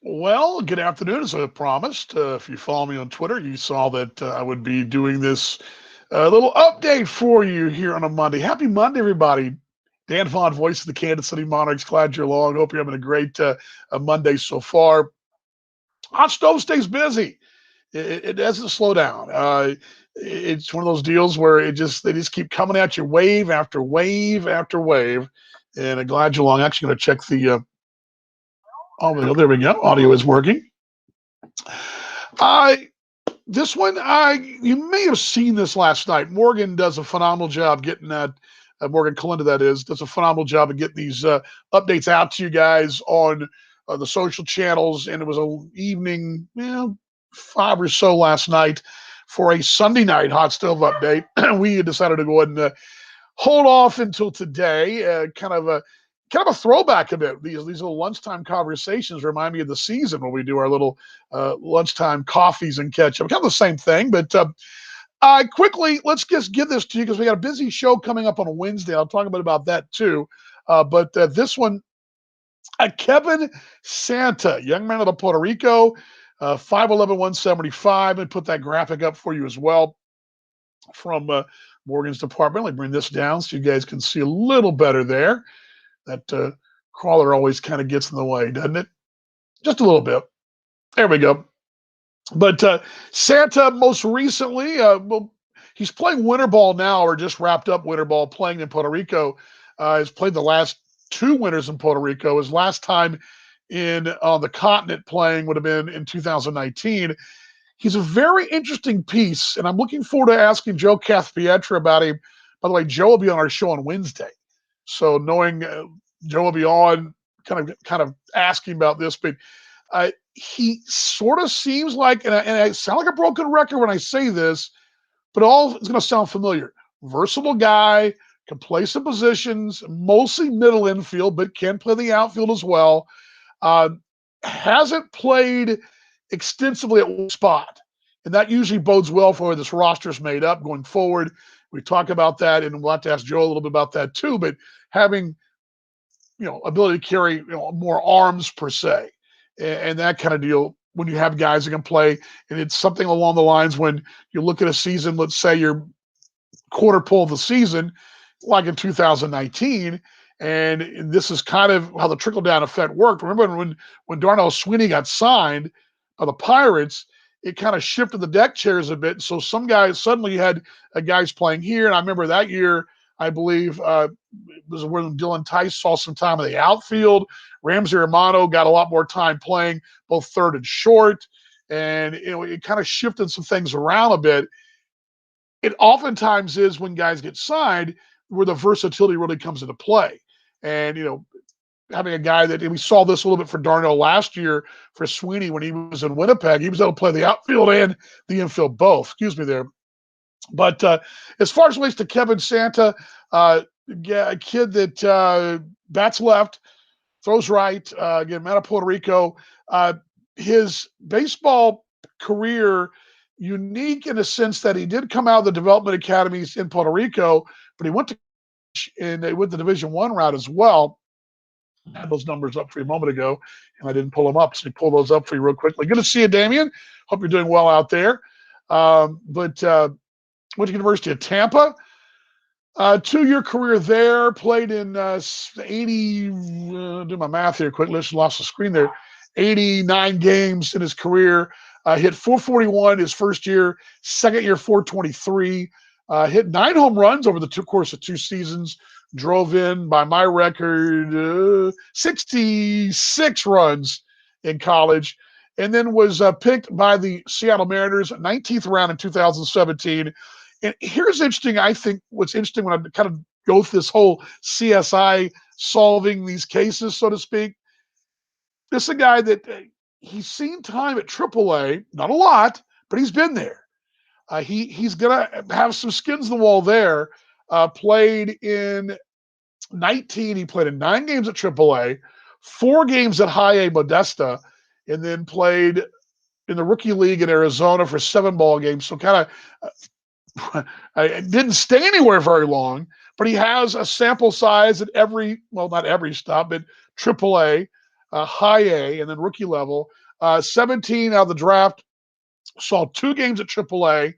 Well, good afternoon, as I promised. If you follow me on Twitter, you saw that I would be doing this little update for you here on a Monday. Happy Monday, everybody. Dan Vaughn, voice of the Kansas City Monarchs. Glad you're along. Hope you're having a great Monday so far. Hot stove stays busy. It doesn't slow down. It's one of those deals where they just keep coming at you wave after wave after wave. And I'm glad you're along. Actually, going to check oh, there we go. Audio is working. Uh, this one, you may have seen this last night. Morgan does a phenomenal job getting that. Morgan Kalinda, that is, does a phenomenal job of getting these updates out to you guys on the social channels. And it was a evening, 5 or so last night for a Sunday night hot stove update. We decided to go ahead and hold off until today. Kind of a throwback a bit. These little lunchtime conversations remind me of the season when we do our little lunchtime coffees and catch up. Kind of the same thing, but quickly, let's just give this to you because we got a busy show coming up on Wednesday. I'll talk a bit about that too. But this one, Kevin Santa, young man out of Puerto Rico, 5'11", 175, and put that graphic up for you as well from Morgan's department. Let me bring this down so you guys can see a little better there. That crawler always kind of gets in the way, doesn't it? Just a little bit. There we go. But Santa, most recently, he's playing winter ball now, or just wrapped up winter ball, playing in Puerto Rico. He's played the last 2 winters in Puerto Rico. His last time on the continent playing would have been in 2019. He's a very interesting piece, and I'm looking forward to asking Joe Cathpietra about him. By the way, Joe will be on our show on Wednesday. So knowing Joe will be on, kind of asking about this, but he sort of seems like, and I sound like a broken record when I say this, but all it's going to sound familiar. Versatile guy, can play some positions, mostly middle infield, but can play the outfield as well. Hasn't played extensively at one spot, and that usually bodes well for where this roster is made up going forward. We talk about that, and we'll have to ask Joe a little bit about that too. But having, ability to carry, more arms per se, and that kind of deal when you have guys that can play, and it's something along the lines when you look at a season. Let's say you're quarter pole of the season, like in 2019, and this is kind of how the trickle down effect worked. Remember when Darnell Sweeney got signed by the Pirates, it kind of shifted the deck chairs a bit. So some guys suddenly had guys playing here. And I remember that year, I believe, was when Dylan Tice saw some time in the outfield. Ramsey Romano got a lot more time playing both third and short. And, it kind of shifted some things around a bit. It oftentimes is when guys get signed where the versatility really comes into play. And, having a guy that, and we saw this a little bit for Darnell last year for Sweeney when he was in Winnipeg, he was able to play the outfield and the infield both. Excuse me there. But as far as relates to Kevin Santa, a kid that bats left, throws right, again, out of Puerto Rico. His baseball career, unique in a sense that he did come out of the development academies in Puerto Rico, but he went to and they went the Division I route as well. I had those numbers up for you a moment ago, and I didn't pull them up. So pull those up for you real quickly. Good to see you, Damian. Hope you're doing well out there. But went to University of Tampa. 2-year career there. Played in 80. Do my math here quickly. Just lost the screen there. 89 games in his career. Hit 441 his first year. Second year, 423. Hit 9 home runs over the course of 2 seasons. Drove in, by my record, 66 runs in college, and then was picked by the Seattle Mariners, 19th round in 2017. And here's interesting, I think what's interesting when I kind of go through this whole CSI solving these cases, so to speak, this is a guy that he's seen time at AAA, not a lot, but he's been there. He's going to have some skins in the wall there. Played in 19. He played in 9 games at AAA, 4 games at High A Modesta, and then played in the rookie league in Arizona for 7 ball games. So kind of didn't stay anywhere very long, but he has a sample size at not every stop, but AAA. high A, and then rookie level. 17 out of the draft saw 2 games at AAA,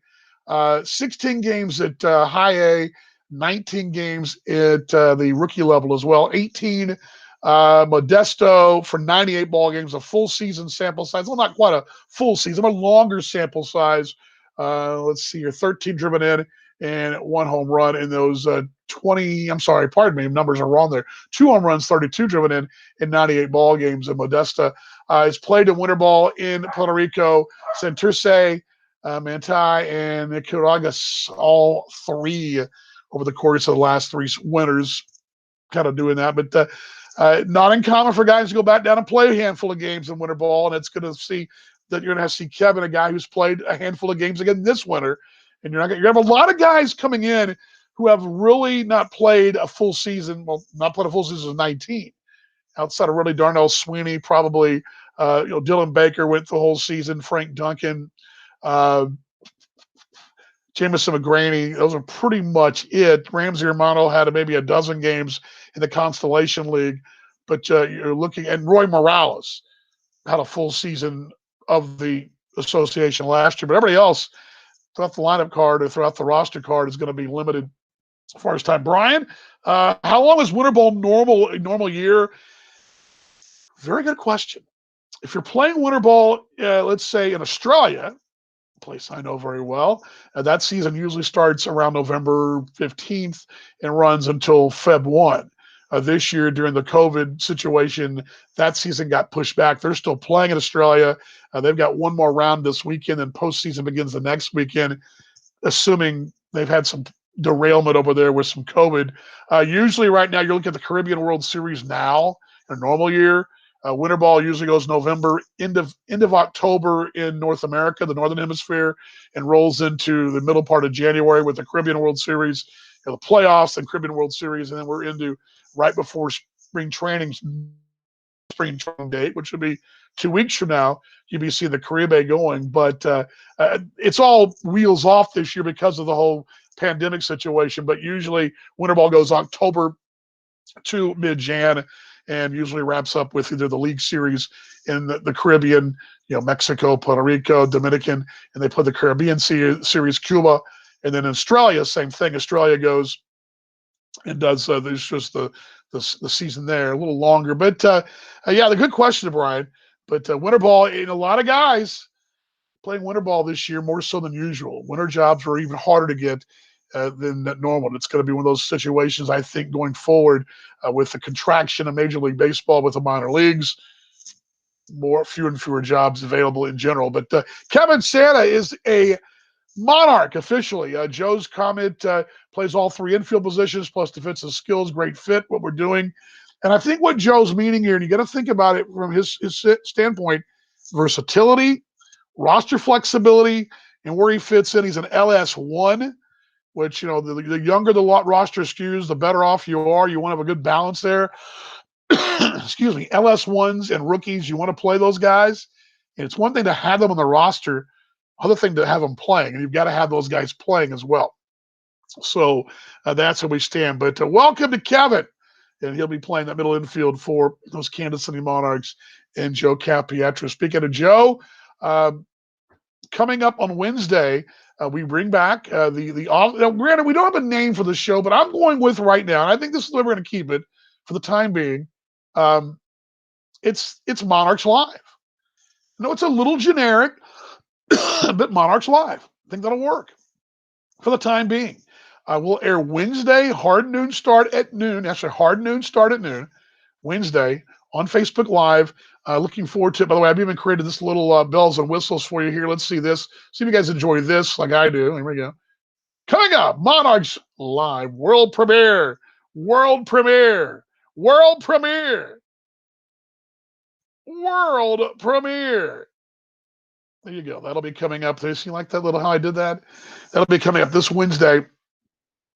16 games at high A, 19 games at the rookie level as well. 18 Modesto for 98 ball games, a full season sample size. Well, not quite a full season, a longer sample size. Let's see here, 13 driven in and 1 home run in those 20. I'm sorry, pardon me, numbers are wrong there. 2 home runs, 32 driven in 98 ball games. And Modesta has played in winter ball in Puerto Rico. Santurce, Manti, and Nicaragus, all 3 over the course of the last 3 winters, kind of doing that. But not uncommon for guys to go back down and play a handful of games in winter ball, and it's going to see that you're going to see Kevin, a guy who's played a handful of games again this winter, and you have a lot of guys coming in who have really not played a full season. Well, not played a full season in 19. Outside of really Darnell Sweeney, probably Dylan Baker went the whole season. Frank Duncan, Jameson McGraney, those are pretty much it. Ramsey Romano had maybe a dozen games in the Constellation League, but you're looking at Roy Morales had a full season of the association last year, but everybody else throughout the lineup card or throughout the roster card is going to be limited as far as time. Brian, how long is winter ball a normal year? Very good question. If you're playing winter ball, let's say in Australia, a place I know very well, that season usually starts around November 15th and runs until Feb 1. This year, during the COVID situation, that season got pushed back. They're still playing in Australia. They've got 1 more round this weekend, and postseason begins the next weekend, assuming they've had some derailment over there with some COVID. Usually right now, you're looking at the Caribbean World Series now, in a normal year. Winter ball usually goes November, end of October in North America, the Northern Hemisphere, and rolls into the middle part of January with the Caribbean World Series, the playoffs, and Caribbean World Series, and then we're into right before spring training date, which would be 2 weeks from now. You'll be seeing the Caribe going, but it's all wheels off this year because of the whole pandemic situation. But usually winter ball goes October to mid-Jan, and usually wraps up with either the League Series in the Caribbean, Mexico, Puerto Rico, Dominican, and they play the Caribbean Series, Cuba, and then in Australia, same thing. Australia goes and does there's just the season there a little longer. But yeah, the good question, Brian. But winter ball, and a lot of guys playing winter ball this year more so than usual. Winter jobs are even harder to get than normal. It's going to be one of those situations, I think, going forward with the contraction of Major League Baseball with the minor leagues, fewer and fewer jobs available in general. But Kevin Santa is a Monarch officially. Joe's comment plays all 3 infield positions plus defensive skills. Great fit, what we're doing. And I think what Joe's meaning here, and you got to think about it from his standpoint, versatility, roster flexibility, and where he fits in. He's an LS1, which, the younger the roster skews, the better off you are. You want to have a good balance there. Excuse me. LS1s and rookies, you want to play those guys. And it's one thing to have them on the roster, other thing to have them playing, and you've got to have those guys playing as well. So that's where we stand. But welcome to Kevin, and he'll be playing that middle infield for those Kansas City Monarchs and Joe Capietro. Speaking of Joe, coming up on Wednesday, we bring back granted, we don't have a name for the show, but I'm going with right now, and I think this is the way we're going to keep it for the time being. It's Monarchs Live. It's a little generic, but Monarchs Live. I think that'll work for the time being. We'll air Wednesday, hard noon start at noon. Actually, hard noon start at noon, Wednesday on Facebook Live. Looking forward to it. By the way, I've even created this little bells and whistles for you here. Let's see this. See if you guys enjoy this like I do. Here we go. Coming up, Monarchs Live, world premiere, world premiere, world premiere, world premiere. There you go. That'll be coming up. Do you see like that little how I did that? That'll be coming up this Wednesday.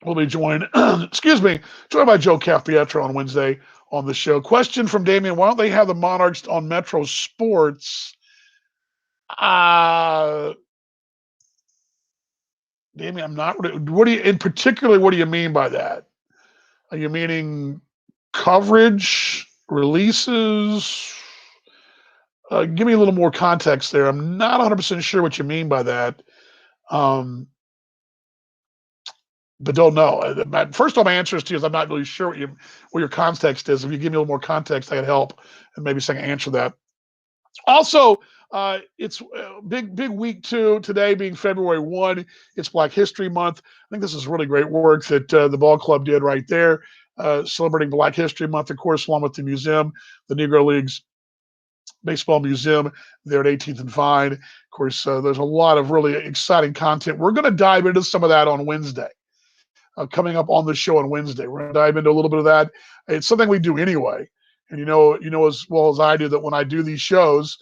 We'll be joined, joined by Joe Capietro on Wednesday on the show. Question from Damian: why don't they have the Monarchs on Metro Sports? Damian, I'm not. What do you mean by that? Are you meaning coverage, releases? Give me a little more context there. I'm not 100% sure what you mean by that, um, but don't know. First of all, my answer is to you is I'm not really sure what your context is. If you give me a little more context, I can help and maybe so I can answer that. Also, it's big week two today, being February 1. It's Black History Month. I think this is really great work that the ball club did right there, celebrating Black History Month, of course, along with the museum, the Negro Leagues Baseball Museum there at 18th and Vine. Of course, there's a lot of really exciting content. We're going to dive into some of that on Wednesday. Coming up on the show on Wednesday, we're going to dive into a little bit of that. It's something we do anyway, and you know as well as I do that when I do these shows,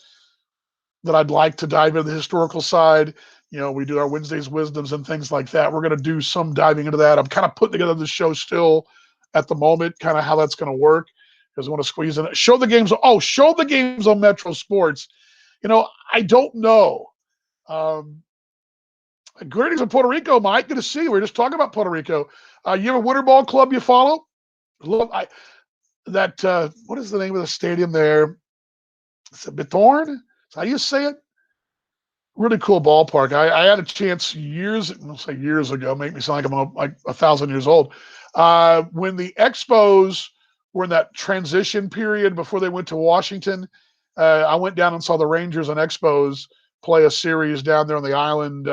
that I'd like to dive into the historical side. You know, we do our Wednesday's wisdoms and things like that. We're going to do some diving into that. I'm kind of putting together the show still at the moment, kind of how that's going to work, because I want to squeeze in. Show the games. Oh, show the games on Metro Sports. You know, I don't know. Um, Greetings from Puerto Rico, Mike. Good to see you. We are just talking about Puerto Rico. You have a winter ball club you follow? Love that. What is the name of the stadium there? Is it Bithorn? Is that how you say it? Really cool ballpark. I had a chance I'll say years ago, make me sound like I'm like 1,000 years old. When the Expos were in that transition period before they went to Washington, I went down and saw the Rangers and Expos play a series down there on the island.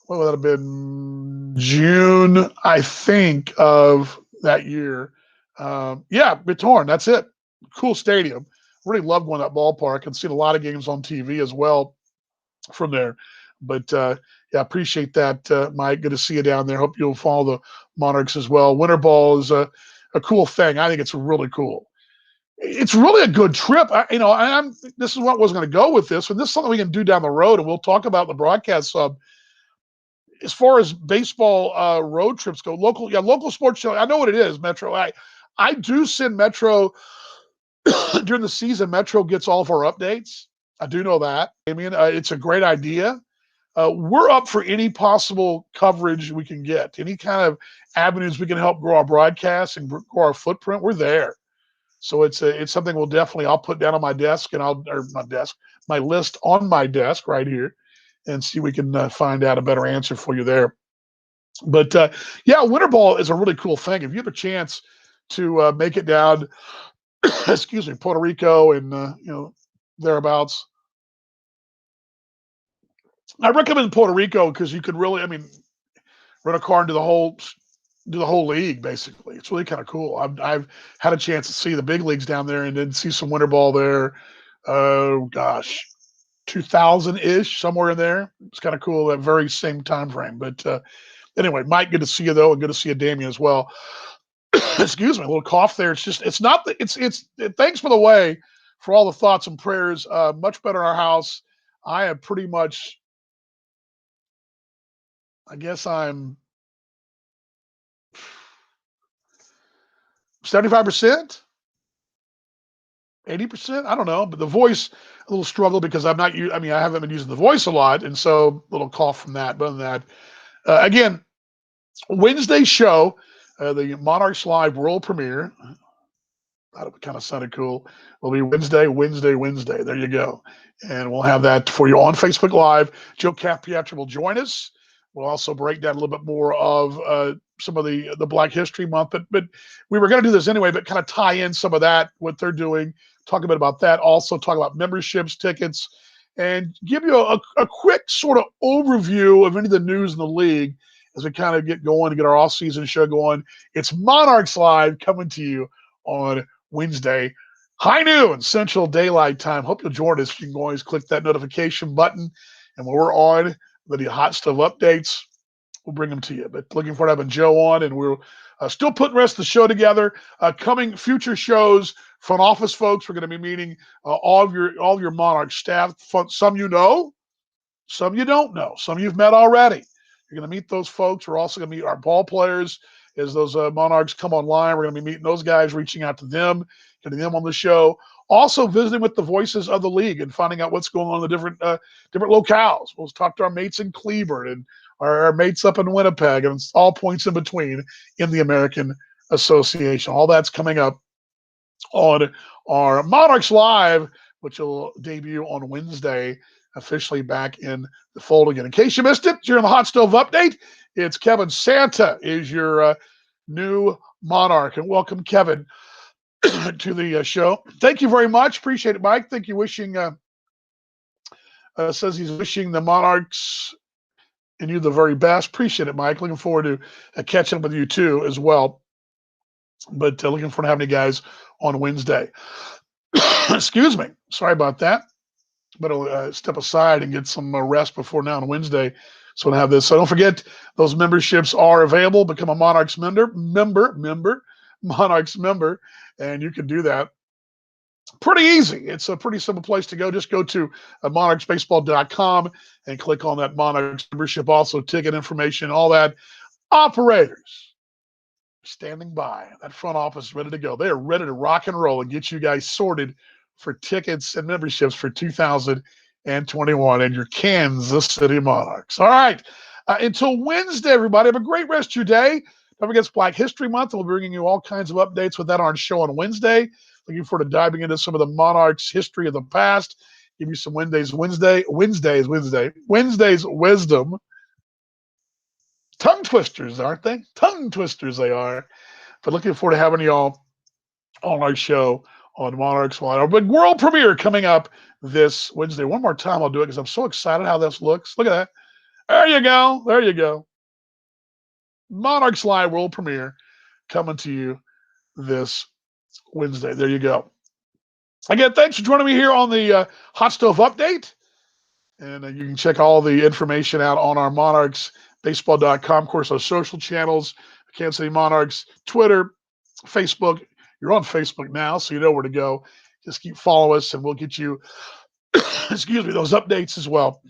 What would that have been? June, I think, of that year. Yeah, Bitorn, that's it. Cool stadium. Really loved going to that ballpark and seen a lot of games on TV as well from there. But yeah, appreciate that, Mike. Good to see you down there. Hope you'll follow the Monarchs as well. Winter ball is a cool thing. I think it's really cool. It's really a good trip. This is what I was going to go with this, but this is something we can do down the road, and we'll talk about the broadcast sub. As far as baseball road trips go, local sports show. I know what it is, Metro. I do send Metro during the season. Metro gets all of our updates. I do know that. I mean, it's a great idea. We're up for any possible coverage we can get, any kind of avenues we can help grow our broadcast and grow our footprint. We're there. So it's something I'll put down on my desk my list on my desk right here, and see if we can find out a better answer for you there. But yeah, winter ball is a really cool thing. If you have a chance to make it down, excuse me, Puerto Rico and thereabouts, I recommend Puerto Rico because you could really, rent a car and do the whole league basically. It's really kind of cool. I've had a chance to see the big leagues down there and then see some winter ball there. Oh gosh, 2000-ish, somewhere in there. It's kind of cool, that very same time frame. But anyway, Mike, good to see you though, and good to see you, Damien, as well. Excuse me, a little cough there. It's not that thanks for the way for all the thoughts and prayers. Much better in our house. I am pretty much, I guess I'm 75%, 80%. I don't know, but the voice a little struggle because I haven't been using the voice a lot, and so a little cough from that. But other than that, again, Wednesday show, the Monarchs Live world premiere. Thought it kind of sounded cool. Will be Wednesday. There you go. And we'll have that for you on Facebook Live. Joe Capiatra will join us. We'll also break down a little bit more of some of the Black History Month. But we were going to do this anyway, but kind of tie in some of that, what they're doing, talk a bit about that. Also talk about memberships, tickets, and give you a quick sort of overview of any of the news in the league as we kind of get going to get our off-season show going. It's Monarchs Live coming to you on Wednesday, high noon Central Daylight Time. Hope you'll join us. You can always click that notification button, and when we're on the hot stuff updates, we'll bring them to you. But looking forward to having Joe on, and we're still putting the rest of the show together. Coming future shows, front office folks, we're going to be meeting all of your Monarch staff. Some you know, some you don't know, some you've met already. You're going to meet those folks. We're also going to meet our ball players as those Monarchs come online. We're going to be meeting those guys, reaching out to them, getting them on the show. Also visiting with the voices of the league and finding out what's going on in the different locales. We'll talk to our mates in Cleveland and our mates up in Winnipeg and all points in between in the American Association. All that's coming up on our Monarchs Live, which will debut on Wednesday, officially back in the fold again. In case you missed it, during the Hot Stove Update, it's Kevin Santa is your new Monarch. And welcome, Kevin, to the show. Thank you very much. Appreciate it, Mike. Thank you. Says he's wishing the Monarchs and you the very best. Appreciate it, Mike. Looking forward to catching up with you too as well. But looking forward to having you guys on Wednesday. Excuse me. Sorry about that. But I'll step aside and get some rest before now on Wednesday. So I have this. So don't forget, those memberships are available. Become a Monarchs Monarchs member, and you can do that. Pretty easy. It's a pretty simple place to go. Just go to monarchsbaseball.com and click on that Monarchs membership. Also, ticket information, all that. Operators standing by. That front office is ready to go. They are ready to rock and roll and get you guys sorted for tickets and memberships for 2021 and your Kansas City Monarchs. All right. Until Wednesday, everybody, have a great rest of your day. Don't forget, it's Black History Month. We'll be bringing you all kinds of updates with that on our show on Wednesday. Looking forward to diving into some of the Monarchs' history of the past. Give you some Wednesday's wisdom. Tongue twisters, aren't they? Tongue twisters they are. But looking forward to having you all on our show on Monarchs Live. Our big world premiere coming up this Wednesday. One more time, I'll do it because I'm so excited how this looks. Look at that. There you go. There you go. Monarchs Live world premiere coming to you this Wednesday. There you go. Again, thanks for joining me here on the Hot Stove Update. And you can check all the information out on our monarchsbaseball.com. Of course, our social channels, Kansas City Monarchs, Twitter, Facebook. You're on Facebook now, so you know where to go. Just keep following us, and we'll get you, excuse me, those updates as well.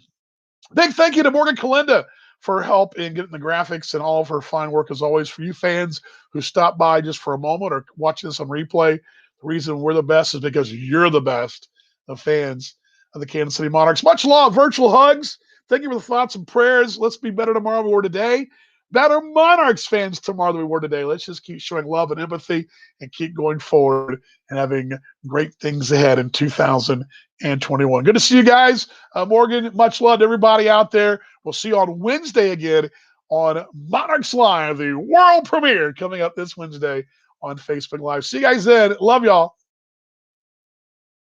Big thank you to Morgan Kalinda for her help in getting the graphics and all of her fine work, as always. For you fans who stop by just for a moment or watching this on replay, the reason we're the best is because you're the best of fans of the Kansas City Monarchs. Much love, virtual hugs. Thank you for the thoughts and prayers. Let's be better tomorrow than we were today. Better Monarchs fans tomorrow than we were today. Let's just keep showing love and empathy and keep going forward and having great things ahead in 2021. Good to see you guys. Morgan, much love to everybody out there. We'll see you on Wednesday again on Monarchs Live, the world premiere coming up this Wednesday on Facebook Live. See you guys then. Love y'all.